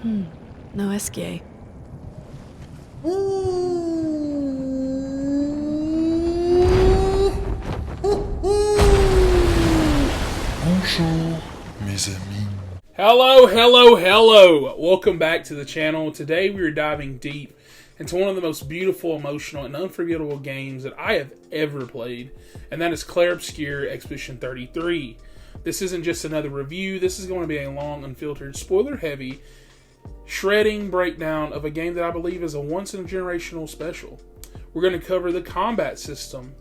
No escape. Bonjour, mes amis. Hello. Welcome back to the channel. Today we are diving deep into one of the most beautiful, emotional, and unforgettable games that I have ever played, and that is Clair Obscur Expedition 33. This isn't just another review. This is going to be a long, unfiltered, spoiler-heavy, shredding breakdown of a game that I believe is a once-in-a-generational special. We're going to cover the combat system,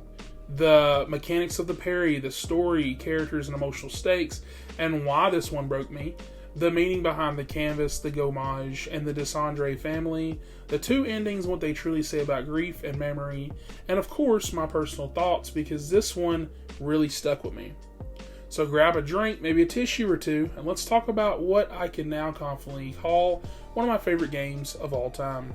the mechanics of the parry, the story, characters, and emotional stakes, and why this one broke me, the meaning behind the canvas, the Gommage, and the Dessendre family, the two endings, what they truly say about grief and memory, and of course my personal thoughts, because this one really stuck with me. So grab a drink, maybe a tissue or two, and let's talk about what I can now confidently call one of my favorite games of all time.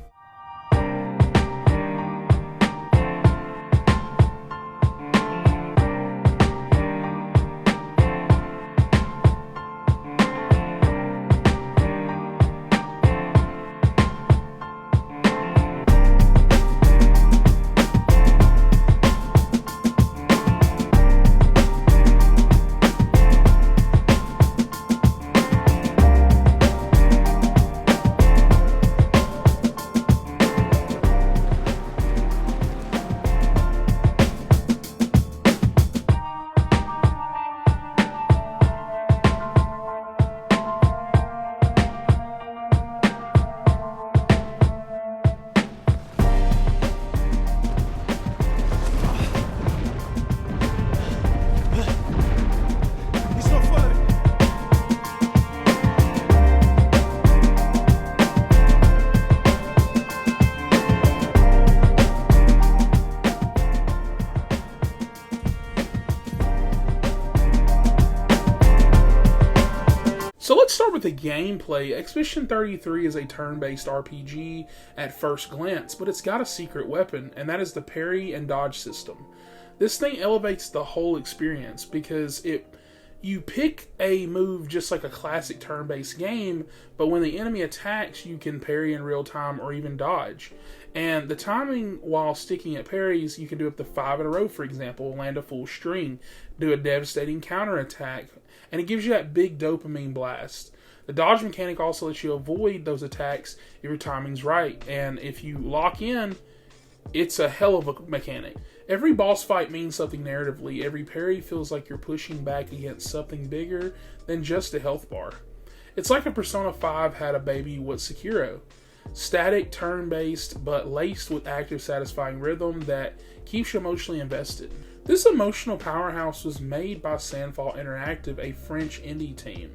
So let's start with the gameplay. Expedition 33 is a turn-based RPG at first glance, but it's got a secret weapon, and that is the parry and dodge system. This thing elevates the whole experience because you pick a move just like a classic turn-based game, but when the enemy attacks, you can parry in real time or even dodge. And the timing while sticking at parries, you can do up to 5 in a row, for example, land a full string, do a devastating counterattack, and it gives you that big dopamine blast. The dodge mechanic also lets you avoid those attacks if your timing's right, and if you lock in, it's a hell of a mechanic. Every boss fight means something narratively. Every parry feels like you're pushing back against something bigger than just a health bar. It's like if Persona 5 had a baby with Sekiro. Static, turn-based, but laced with active, satisfying rhythm that keeps you emotionally invested. This emotional powerhouse was made by Sandfall Interactive, a French indie team.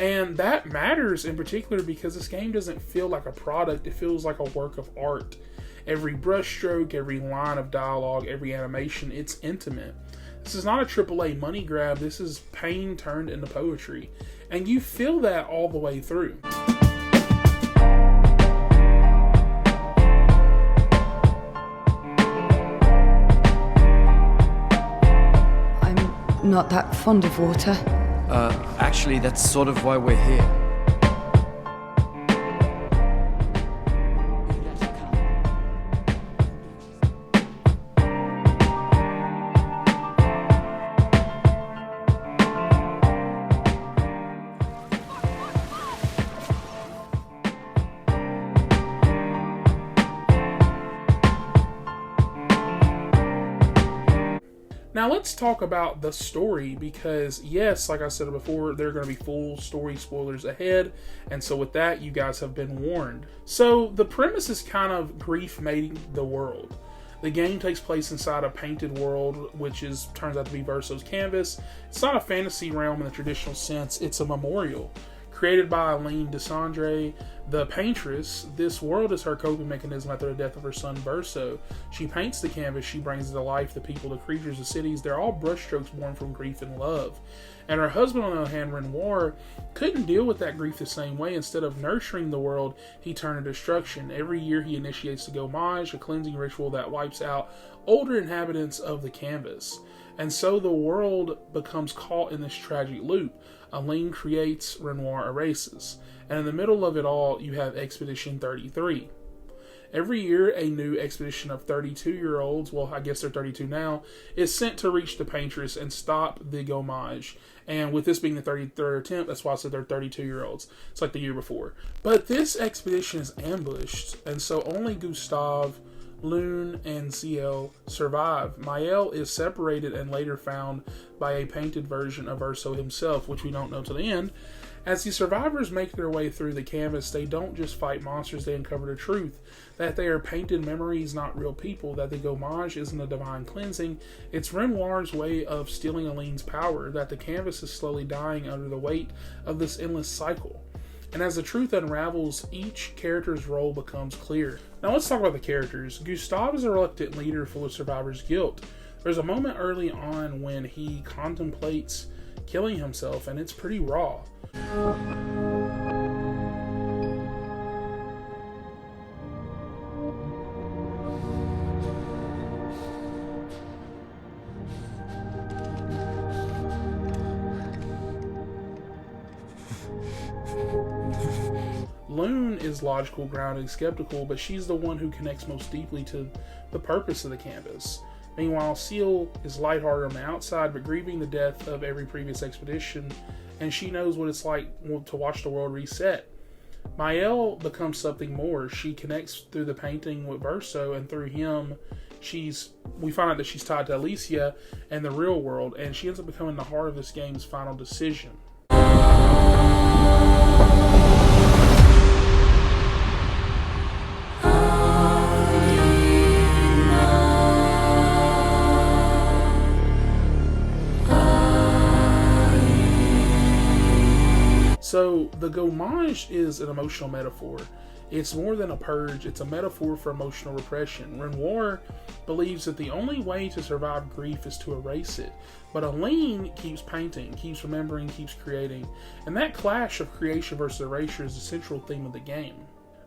And that matters in particular because this game doesn't feel like a product, it feels like a work of art. Every brushstroke, every line of dialogue, every animation, it's intimate. This is not a AAA money grab, this is pain turned into poetry. And you feel that all the way through. I'm not that fond of water. Actually, that's sort of why we're here. Now let's talk about the story because yes, like I said before, there are going to be full story spoilers ahead, and so with that, you guys have been warned. So the premise is kind of grief mating the world. The game takes place inside a painted world, which turns out to be Verso's canvas. It's not a fantasy realm in the traditional sense, it's a memorial. Created by Lune, Dessendre, the paintress, this world is her coping mechanism after the death of her son Verso. She paints the canvas, she brings it to life, the people, the creatures, the cities, they're all brushstrokes born from grief and love. And her husband, on the other hand, Renoir, couldn't deal with that grief the same way. Instead of nurturing the world, he turned to destruction. Every year he initiates the Gommage, a cleansing ritual that wipes out older inhabitants of the canvas. And so the world becomes caught in this tragic loop. Lune creates, Renoir erases. And in the middle of it all, you have Expedition 33. Every year, a new expedition of 32-year-olds, well, I guess they're 32 now, is sent to reach the Paintress and stop the Gommage. And with this being the 33rd attempt, that's why I said they're 32-year-olds. It's like the year before. But this expedition is ambushed, and so only Gustave, Lune, and Sciel survive. Maëlle is separated and later found by a painted version of Verso himself, which we don't know till the end. As the survivors make their way through the canvas, they don't just fight monsters, they uncover the truth. That they are painted memories, not real people. That the Gommage isn't a divine cleansing. It's Renoir's way of stealing Aline's power. That the canvas is slowly dying under the weight of this endless cycle. And as the truth unravels, each character's role becomes clear. Now let's talk about the characters. Gustave is a reluctant leader full of survivor's guilt. There's a moment early on when he contemplates killing himself, and it's pretty raw. Lune is logical, grounded, skeptical, but she's the one who connects most deeply to the purpose of the canvas. Meanwhile, Sciel is lighthearted on the outside, but grieving the death of every previous expedition, and she knows what it's like to watch the world reset. Maëlle becomes something more. She connects through the painting with Verso, and through him, we find out that she's tied to Alicia and the real world, and she ends up becoming the heart of this game's final decision. So, the Gommage is an emotional metaphor. It's more than a purge, it's a metaphor for emotional repression. Renoir believes that the only way to survive grief is to erase it. But Aline keeps painting, keeps remembering, keeps creating. And that clash of creation versus erasure is the central theme of the game.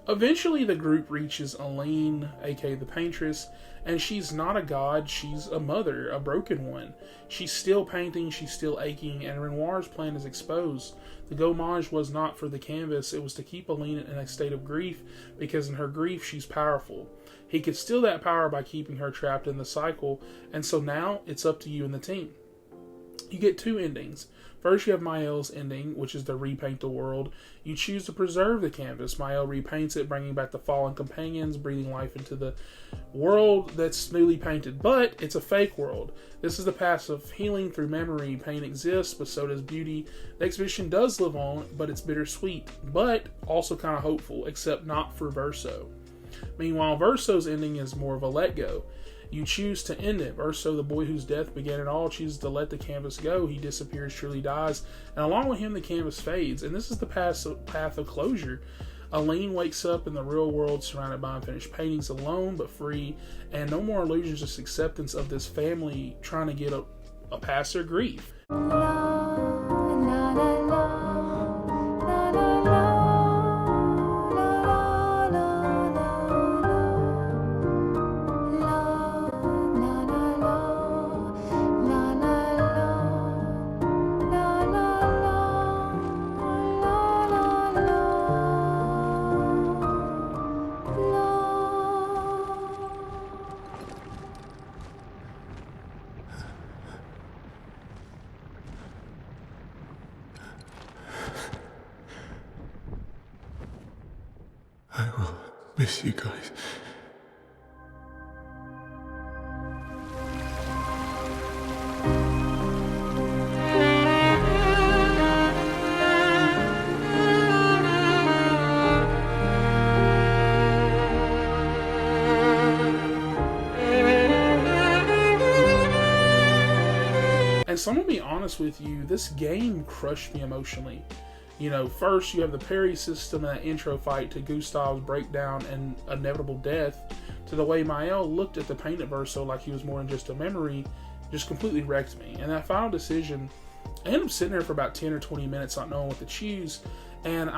Eventually, the group reaches Aline, aka the Paintress, and she's not a god, she's a mother, a broken one. She's still painting, she's still aching, and Renoir's plan is exposed. The Gommage was not for the canvas, it was to keep Aline in a state of grief, because in her grief, she's powerful. He could steal that power by keeping her trapped in the cycle, and so now, it's up to you and the team. You get two endings. First, you have Maëlle's ending, which is to repaint the world. You choose to preserve the canvas. Maëlle repaints it, bringing back the fallen companions, breathing life into the world that's newly painted. But it's a fake world. This is the path of healing through memory. Pain exists, but so does beauty. The exhibition does live on, but it's bittersweet, but also kind of hopeful, except not for Verso. Meanwhile, Verso's ending is more of a let go. You choose to end it. Verso, the boy whose death began it all, chooses to let the canvas go. He disappears, truly dies, and along with him the canvas fades. And this is the path of closure. Aline wakes up in the real world, surrounded by unfinished paintings, alone but free, and no more illusions, just acceptance of this family trying to get a past their grief. I will miss you guys. And so I'm gonna be honest with you, this game crushed me emotionally. You know, first you have the parry system and that intro fight to Gustave's breakdown and inevitable death, to the way Maëlle looked at the painted Verso like he was more than just a memory, just completely wrecked me. And that final decision, I ended up sitting there for about 10 or 20 minutes not knowing what to choose. And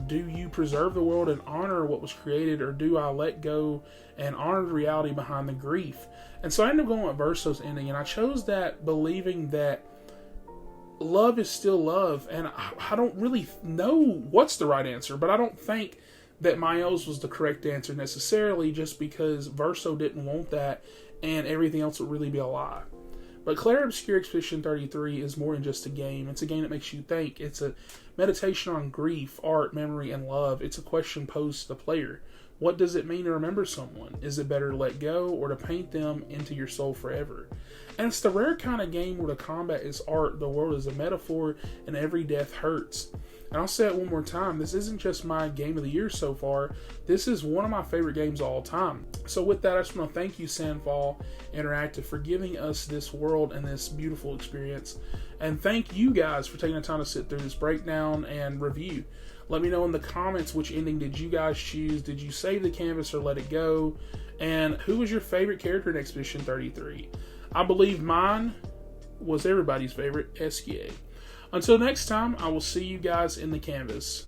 do you preserve the world and honor what was created, or do I let go and honor the reality behind the grief? And so I ended up going with Verso's ending, and I chose that believing that love is still love, and I don't really know what's the right answer, but I don't think that Maëlle's was the correct answer necessarily, just because Verso didn't want that, and everything else would really be a lie. But Clair Obscur Expedition 33 is more than just a game. It's a game that makes you think. It's a meditation on grief, art, memory, and love. It's a question posed to the player. What does it mean to remember someone? Is it better to let go or to paint them into your soul forever? And it's the rare kind of game where the combat is art, the world is a metaphor, and every death hurts. And I'll say it one more time, this isn't just my game of the year so far, this is one of my favorite games of all time. So with that, I just want to thank you, Sandfall Interactive, for giving us this world and this beautiful experience. And thank you guys for taking the time to sit through this breakdown and review. Let me know in the comments which ending did you guys choose. Did you save the canvas or let it go? And who was your favorite character in Expedition 33? I believe mine was everybody's favorite, Sciel. Until next time, I will see you guys in the canvas.